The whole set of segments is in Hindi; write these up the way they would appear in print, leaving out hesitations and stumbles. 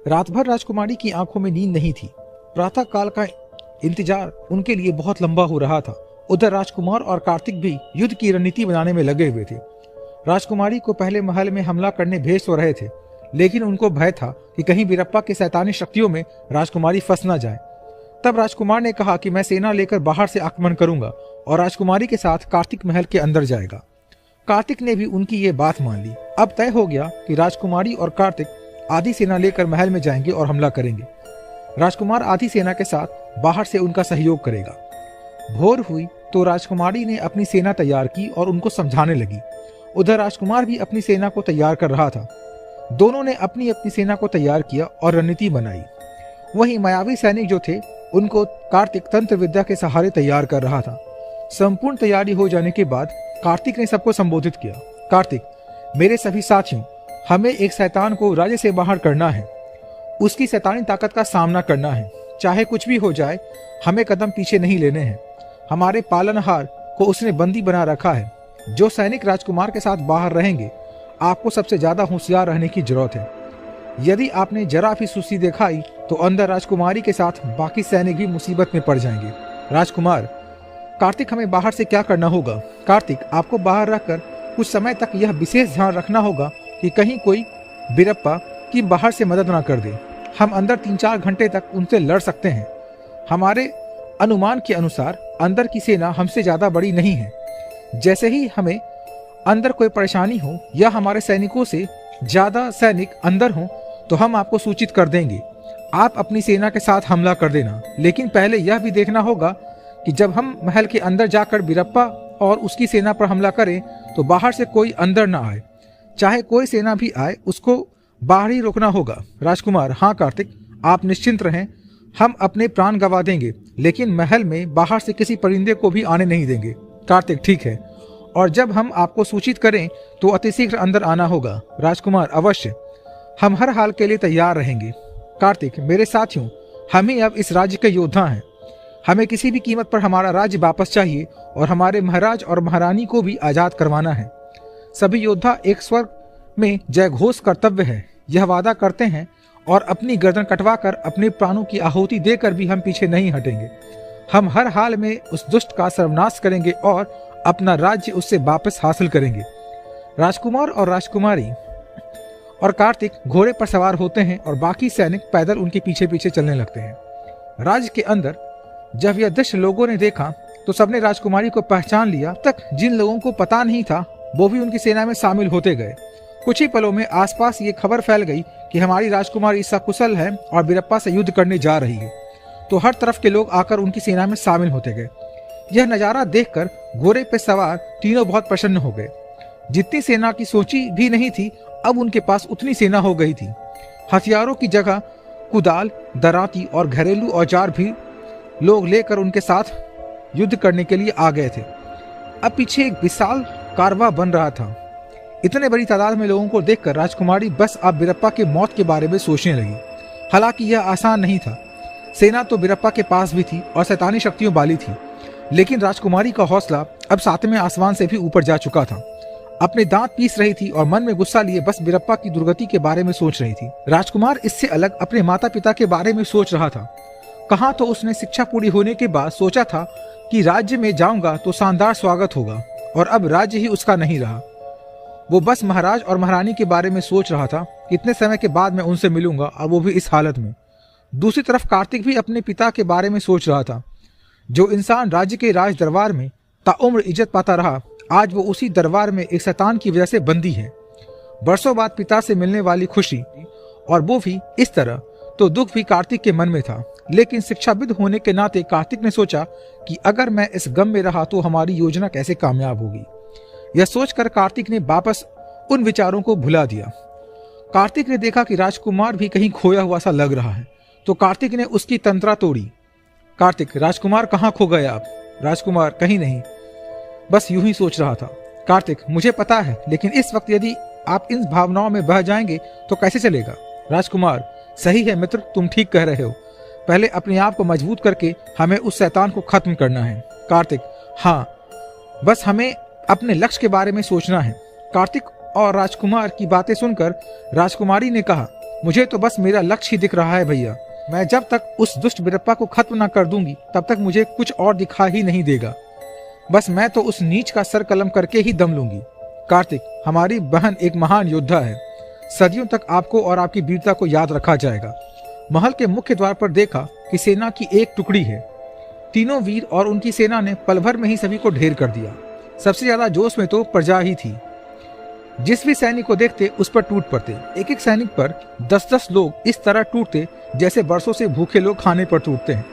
रात भर राजकुमारी की आंखों में नींद नहीं थी। प्रातः काल का इंतजार उनके लिए बहुत लंबा हो रहा था। उधर राजकुमार और कार्तिक भी युद्ध की रणनीति बनाने में लगे हुए थे। राजकुमारी को पहले महल में हमला करने भेज तो रहे थे, लेकिन उनको भय था कि कहीं बीरप्पा की शैतानी शक्तियों में राजकुमारी फंस न जाए। तब राजकुमार ने कहा कि मैं सेना लेकर बाहर से आक्रमण करूंगा और राजकुमारी के साथ कार्तिक महल के अंदर जाएगा। कार्तिक ने भी उनकी ये बात मान ली। अब तय हो गया कि राजकुमारी और कार्तिक आधी सेना लेकर महल में जाएंगे और हमला करेंगे। राजकुमार आधी सेना के साथ बाहर से उनका सहयोग करेगा। भोर हुई तो राजकुमारी ने अपनी सेना तैयार की और उनको समझाने लगी। उधर राजकुमार भी अपनी सेना को तैयार कर रहा था। दोनों ने अपनी अपनी सेना को तैयार किया और रणनीति बनाई। वहीं मायावी सैनिक जो थे उनको कार्तिक तंत्र विद्या के सहारे तैयार कर रहा था। संपूर्ण तैयारी हो जाने के बाद कार्तिक ने सबको संबोधित किया। कार्तिक, मेरे सभी साथियों, हमें एक शैतान को राज्य से बाहर करना है। उसकी शैतानी ताकत का सामना करना है। चाहे कुछ भी हो जाए, हमें कदम पीछे नहीं लेने हैं। हमारे पालनहार को उसने बंदी बना रखा है। जो सैनिक राजकुमार के साथ बाहर रहेंगे, आपको सबसे ज्यादा होशियार रहने की जरूरत है। यदि आपने जरा भी सुस्ती दिखाई तो अंदर राजकुमारी के साथ बाकी सैनिक भी मुसीबत में पड़ जाएंगे। राजकुमार, कार्तिक, हमें बाहर से क्या करना होगा? कार्तिक, आपको बाहर रखकर कुछ समय तक यह विशेष ध्यान रखना होगा कि कहीं कोई बीरप्पा की बाहर से मदद ना कर दे। हम अंदर 3-4 घंटे तक उनसे लड़ सकते हैं। हमारे अनुमान के अनुसार अंदर की सेना हमसे ज्यादा बड़ी नहीं है। जैसे ही हमें अंदर कोई परेशानी हो या हमारे सैनिकों से ज्यादा सैनिक अंदर हों तो हम आपको सूचित कर देंगे। आप अपनी सेना के साथ हमला कर देना, लेकिन पहले यह भी देखना होगा कि जब हम महल के अंदर जाकर बीरप्पा और उसकी सेना पर हमला करें तो बाहर से कोई अंदर ना आए। चाहे कोई सेना भी आए, उसको बाहर ही रोकना होगा। राजकुमार, हाँ कार्तिक, आप निश्चिंत रहें। हम अपने प्राण गंवा देंगे, लेकिन महल में बाहर से किसी परिंदे को भी आने नहीं देंगे। कार्तिक, ठीक है। और जब हम आपको सूचित करें तो अतिशीघ्र अंदर आना होगा। राजकुमार, अवश्य, हम हर हाल के लिए तैयार रहेंगे। कार्तिक, मेरे साथियों, हम ही अब इस राज्य के योद्धा हैं। हमें किसी भी कीमत पर हमारा राज्य वापस चाहिए और हमारे महाराज और महारानी को भी आजाद करवाना है। सभी योद्धा एक स्वर में जय घोष कर्तव्य है, यह वादा करते हैं और अपनी गर्दन कटवाकर अपने प्राणों की आहुति देकर भी हम पीछे नहीं हटेंगे। हम हर हाल में उस दुष्ट का सर्वनाश करेंगे और अपना राज्य उससे वापस हासिल करेंगे। राजकुमार और राजकुमारी और कार्तिक घोड़े पर सवार होते हैं और बाकी सैनिक पैदल उनके पीछे पीछे चलने लगते हैं। राज्य के अंदर जब यह दृश्य लोगों ने देखा तो सबने राजकुमारी को पहचान लिया। तक जिन लोगों को पता नहीं था वो भी उनकी सेना में शामिल होते गए। कुछ ही पलों में आसपास ये खबर फैल गई कि हमारी राजकुमारी सकुशल है और बीरप्पा से युद्ध करने जा रही है। तो हर तरफ के लोग आकर उनकी सेना में शामिल होते गए। यह नजारा देखकर घोड़े पे सवार तीनों बहुत प्रसन्न हो गए। जितनी सेना की सोची भी नहीं थी, अब उनके पास उतनी सेना हो गई थी। हथियारों की जगह कुदाल, दराती और घरेलू औजार भी लोग लेकर उनके साथ युद्ध करने के लिए आ गए थे। अब पीछे एक विशाल कारवां बन रहा था। इतने बड़ी तादाद में लोगों को देखकर राजकुमारी बस अब बीरप्पा के मौत के बारे में सोचने लगी। हालांकि यह आसान नहीं था। सेना तो बीरप्पा के पास भी थी और शैतानी शक्तियों वाली थी, लेकिन राजकुमारी का हौसला अब 7वें आसमान से भी ऊपर जा चुका था। अपने दांत पीस रही थी और मन में गुस्सा लिए बस बीरप्पा की दुर्गति के बारे में सोच रही थी। राजकुमार इससे अलग अपने माता पिता के बारे में सोच रहा था। कहाँ तो उसने शिक्षा पूरी होने के बाद सोचा था कि राज्य में जाऊंगा तो शानदार स्वागत होगा, और अब राज्य ही उसका नहीं रहा। वो बस महाराज और महारानी के बारे में सोच रहा था। कितने समय के बाद मैं उनसे मिलूंगा, और वो भी इस हालत में। दूसरी तरफ कार्तिक भी अपने पिता के बारे में सोच रहा था। जो इंसान राज्य के राज दरबार में ताउम्र इज्जत पाता रहा, आज वो उसी दरबार में एक शैतान की वजह से बंदी है। बरसों बाद पिता से मिलने वाली खुशी और वो भी इस तरह, तो दुख भी कार्तिक के मन में था। लेकिन शिक्षाविद होने के नाते कार्तिक ने सोचा कि अगर मैं इस गम में रहा तो हमारी योजना कैसे कामयाब होगी। यह सोचकर कार्तिक ने वापस उन विचारों को भुला दिया। कार्तिक ने देखा कि राजकुमार भी कहीं खोया हुआ सा लग रहा है, तो कार्तिक ने उसकी तंत्रा तोड़ी। कार्तिक, राजकुमार कहाँ खो गए आप? राजकुमार, कहीं नहीं, बस यूं ही सोच रहा था। कार्तिक, मुझे पता है, लेकिन इस वक्त यदि आप इन भावनाओं में बह जाएंगे तो कैसे चलेगा? राजकुमार, सही है मित्र, तुम ठीक कह रहे हो। पहले अपने आप को मजबूत करके हमें उस शैतान को खत्म करना है। कार्तिक, हाँ, बस हमें अपने लक्ष्य के बारे में सोचना है। कार्तिक और राजकुमार की बातें सुनकर राजकुमारी ने कहा, मुझे तो बस मेरा लक्ष्य ही दिख रहा है भैया। मैं जब तक उस दुष्ट बिरप्पा को खत्म न कर दूंगी तब तक मुझे कुछ और दिखा ही नहीं देगा। बस मैं तो उस नीच का सर कलम करके ही दम लूंगी। कार्तिक, हमारी बहन एक महान योद्धा है। सदियों तक आपको और आपकी वीरता को याद रखा जाएगा। महल के मुख्य द्वार पर देखा कि सेना की एक टुकड़ी है। तीनों वीर और उनकी सेना ने पल भर में ही सभी को ढेर कर दिया। सबसे ज्यादा जोश में तो प्रजा ही थी। जिस भी सैनिक को देखते उस पर टूट पड़ते। एक एक सैनिक पर 10-10 लोग इस तरह टूटते जैसे बरसों से भूखे लोग खाने पर टूटते हैं।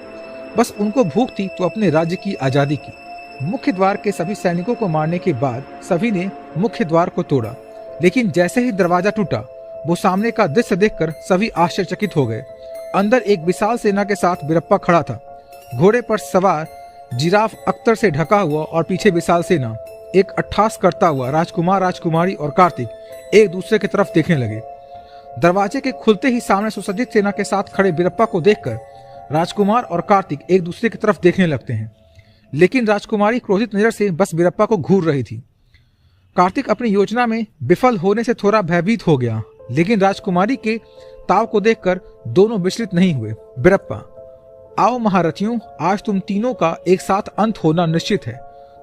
बस उनको भूख थी तो अपने राज्य की आजादी की। मुख्य द्वार के सभी सैनिकों को मारने के बाद सभी ने मुख्य द्वार को तोड़ा, लेकिन जैसे ही दरवाजा टूटा वो सामने का दृश्य देखकर सभी आश्चर्यचकित हो गए। अंदर एक विशाल सेना के साथ बिरप्पा खड़ा था, घोड़े पर सवार, जिराफ अख्तर से ढका हुआ, और पीछे विशाल सेना। एक अट्ठास करता हुआ राजकुमार, राजकुमारी और कार्तिक एक दूसरे की तरफ देखने लगे। दरवाजे के खुलते ही सामने सुसज्जित सेना के साथ खड़े बिरप्पा को देखकर राजकुमार और कार्तिक एक दूसरे की तरफ देखने लगते हैं, लेकिन राजकुमारी क्रोधित नजर से बस बिरप्पा को घूर रही थी। कार्तिक अपनी योजना में विफल होने से थोड़ा भयभीत हो गया, लेकिन राजकुमारी के ताव को देखकर दोनों विचलित नहीं हुए। बिरप्पा, आओ महारथियों, आज तुम तीनों का एक साथ अंत होना निश्चित है।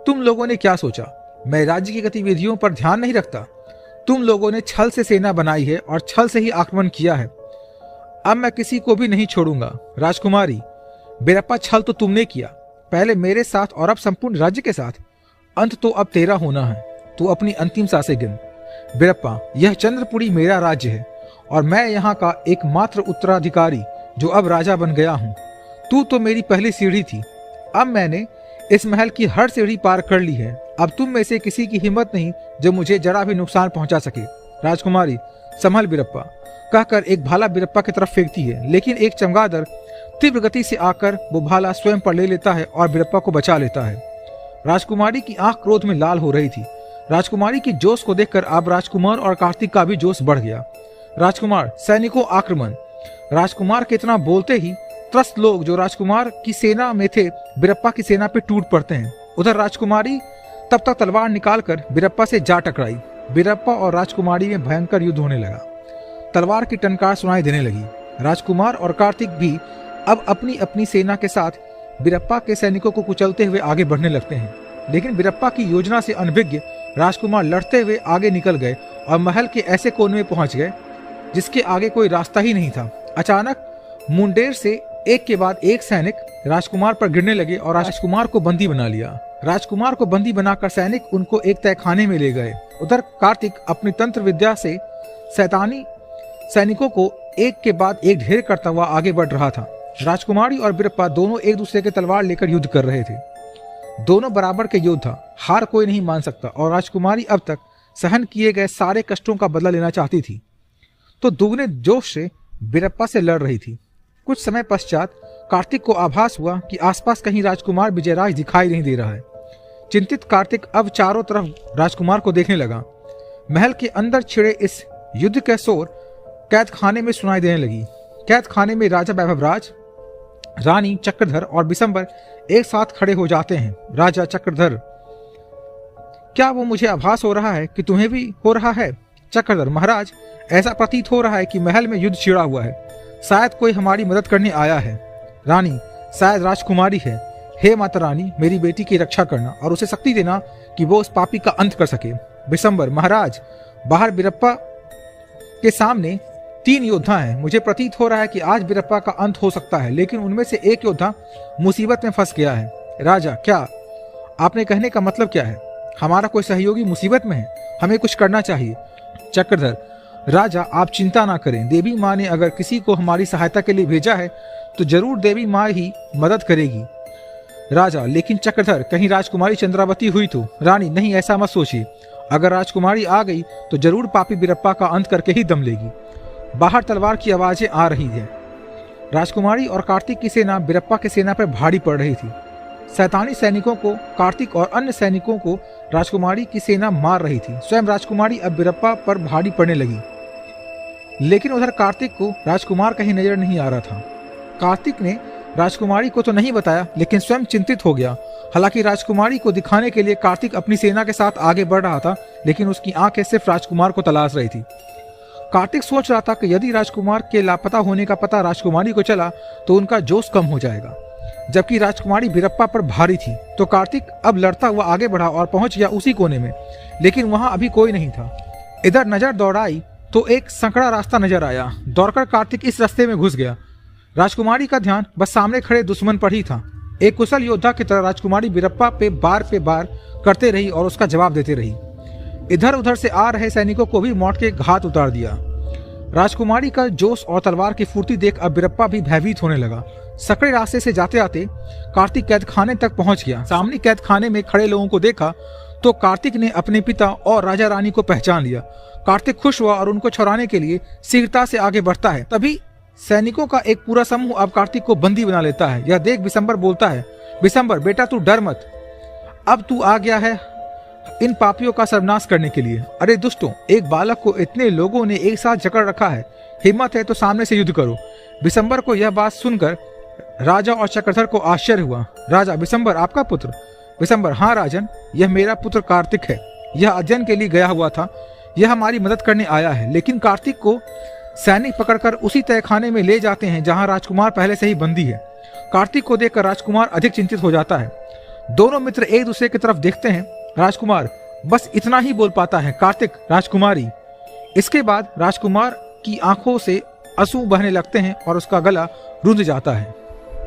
तुम लोगों ने क्या सोचा, मैं राज्य की गतिविधियों पर ध्यान नहीं रखता? तुम लोगों ने छल से सेना बनाई है और छल से ही आक्रमण किया है। अब मैं किसी को भी नहीं छोड़ूंगा। राजकुमारी, बिरप्पा, छल तो तुमने किया, पहले मेरे साथ और अब संपूर्ण राज्य के साथ। अंत तो अब तेरा होना है। तू अपनी अंतिम सांसें गिन। बिरप्पा, यह चंद्रपुरी मेरा राज्य है और मैं यहाँ का एकमात्र उत्तराधिकारी जो अब राजा बन गया हूँ। तू तो मेरी पहली सीढ़ी थी, अब मैंने इस महल की हर सीढ़ी पार कर ली है। अब तुम में से किसी की हिम्मत नहीं जो मुझे जरा भी नुकसान पहुंचा सके। राजकुमारी, संभल बिरप्पा, कहकर एक भाला बिरप्पा की तरफ फेंकती है, लेकिन एक चमगादड़ तीव्र गति से आकर वो भाला स्वयं पर ले लेता है और बिरप्पा को बचा लेता है। राजकुमारी की आंख क्रोध में लाल हो रही थी। राजकुमारी की जोश को देखकर अब राजकुमार और कार्तिक का भी जोश बढ़ गया। राजकुमार, सैनिकों आक्रमण। राजकुमार के इतना बोलते ही त्रस्त लोग जो राजकुमार की सेना में थे बिरप्पा की सेना पे टूट पड़ते हैं। उधर राजकुमारी तब तक तलवार निकालकर बिरप्पा से जा टकराई। बिरप्पा और राजकुमारी में भयंकर युद्ध होने लगा। तलवार की टंकार सुनाई देने लगी। राजकुमार और कार्तिक भी अब अपनी अपनी सेना के साथ बिरप्पा के सैनिकों को कुचलते हुए आगे बढ़ने लगते हैं, लेकिन बिरप्पा की योजना से अनभिज्ञ राजकुमार लड़ते हुए आगे निकल गए और महल के ऐसे कोने में पहुंच गए जिसके आगे कोई रास्ता ही नहीं था। अचानक मुंडेर से एक के बाद एक सैनिक राजकुमार पर गिरने लगे और राजकुमार को बंदी बना लिया। राजकुमार को बंदी बनाकर सैनिक उनको एक तहखाने में ले गए। उधर कार्तिक अपनी तंत्र विद्या से शैतानी सैनिकों को एक के बाद एक ढेर करता हुआ आगे बढ़ रहा था। राजकुमारी और बिरप्पा दोनों एक दूसरे के तलवार लेकर युद्ध कर रहे थे। दोनों बराबर के योद्धा, हार कोई नहीं मान सकता, और राजकुमारी अब तक सहन किए गए सारे कष्टों का बदला लेना चाहती थी, तो दुगने जोश से बिरप्पा से लड़ रही थी। कुछ समय पश्चात कार्तिक को आभास हुआ कि आसपास कहीं राजकुमार विजयराज दिखाई नहीं दे रहा है। चिंतित कार्तिक अब चारों तरफ राजकुमार को देखने लगा। महल के अंदर छिड़े इस युद्ध के शोर कैद खाने में सुनाई देने लगी। कैद खाने में राजा वैभवराज, रानी चक्रधर और बिशंबर एक साथ खड़े हो जाते हैं। राजा चक्रधर, क्या वो मुझे आभास हो रहा है कि तुम्हें भी हो रहा है? चक्रधर, महाराज, ऐसा प्रतीत हो रहा है कि महल में युद्ध छिड़ा हुआ है, शायद कोई हमारी मदद करने आया है। रानी, शायद राजकुमारी है। हे माता रानी, मेरी बेटी की रक्षा करना और उसे शक्ति देना कि वो उस पापी का अंत कर सके। बिशंबर, महाराज, बाहर बिरप्पा के सामने 3 योद्धा हैं। मुझे प्रतीत हो रहा है कि आज बिरप्पा का अंत हो सकता है, लेकिन उनमें से एक योद्धा मुसीबत में फंस गया है। राजा, क्या आपने कहने का मतलब क्या है? हमारा कोई सहयोगी मुसीबत में है, हमें कुछ करना चाहिए। चक्रधर, राजा, आप चिंता ना करें। देवी माँ ने अगर किसी को हमारी सहायता के लिए भेजा है तो जरूर देवी माँ ही मदद करेगी। राजा, लेकिन चक्रधर, कहीं राजकुमारी चंद्रावती हुई तो? रानी, नहीं, ऐसा मत सोचिए। अगर राजकुमारी आ गई तो जरूर पापी बिरप्पा का अंत करके ही दम लेगी। बाहर तलवार की आवाजें आ रही है। राजकुमारी और कार्तिक की सेना बिरप्पा की सेना पर भारी पड़ रही थी। शैतानी सैनिकों को कार्तिक और अन्य सैनिकों को राजकुमारी की सेना मार रही थी। स्वयं राजकुमारी अब बिरप्पा पर भारी पड़ने लगी, लेकिन उधर कार्तिक को राजकुमार कहीं नजर नहीं आ रहा था। कार्तिक ने राजकुमारी को तो नहीं बताया, लेकिन स्वयं चिंतित हो गया। हालांकि राजकुमारी को दिखाने के लिए कार्तिक अपनी सेना के साथ आगे बढ़ रहा था, लेकिन उसकी आंखें सिर्फ राजकुमार को तलाश रही थी। कार्तिक सोच रहा था कि यदि राजकुमार के लापता होने का पता राजकुमारी को चला तो उनका जोश कम हो जाएगा, जबकि राजकुमारी बीरप्पा पर भारी थी। तो कार्तिक अब लड़ता हुआ आगे बढ़ा और पहुंच गया उसी कोने में, लेकिन वहां अभी कोई नहीं था। इधर नजर दौड़ाई तो एक संकरा रास्ता नजर आया। दौड़कर कार्तिक इस रास्ते में घुस गया। राजकुमारी का ध्यान बस सामने खड़े दुश्मन पर ही था। एक कुशल योद्धा की तरह राजकुमारी बीरप्पा पे बार करते रही और उसका जवाब देते रही। इधर उधर से आ रहे सैनिकों को भी मौत के घात उतार दिया। राजकुमारी का जोश और तलवार की फुर्ती देख अब बीरप्पा भी भयभीत होने लगा। सकड़े रास्ते से जाते आते कार्तिक कैद खाने तक पहुंच गया। सामने कैद खाने में खड़े लोगों को देखा तो कार्तिक ने अपने पिता और राजा रानी को पहचान लिया। कार्तिक खुश हुआ और उनको छुड़ाने के लिए शीघ्रता से आगे बढ़ता है। तभी सैनिकों का एक पूरा समूह अब कार्तिक को बंदी बना लेता है। यह देख बिशंबर बोलता है, बिशंबर बेटा तू डर मत, अब तू आ गया है इन पापियों का सर्वनाश करने के लिए। अरे दुष्टों, एक बालक को इतने लोगों ने एक साथ जकड़ रखा है, हिम्मत है तो सामने से युद्ध करो। बिशंबर को यह बात सुनकर राजा और चक्रधर को आश्चर्य हुआ। राजा, बिशंबर आपका पुत्र? बिशंबर, हाँ राजन, यह मेरा पुत्र कार्तिक है। यह अध्ययन के लिए गया हुआ था, यह हमारी मदद करने आया है। लेकिन कार्तिक को सैनिक पकड़कर उसी तहखाने में ले जाते हैं जहां राजकुमार पहले से ही बंदी है। कार्तिक को देखकर राजकुमार अधिक चिंतित हो जाता है। दोनों मित्र एक दूसरे की तरफ देखते हैं। राजकुमार बस इतना ही बोल पाता है, कार्तिक, राजकुमारी। इसके बाद राजकुमार की आंखों से आंसू बहने लगते हैं और उसका गला रुंध जाता है।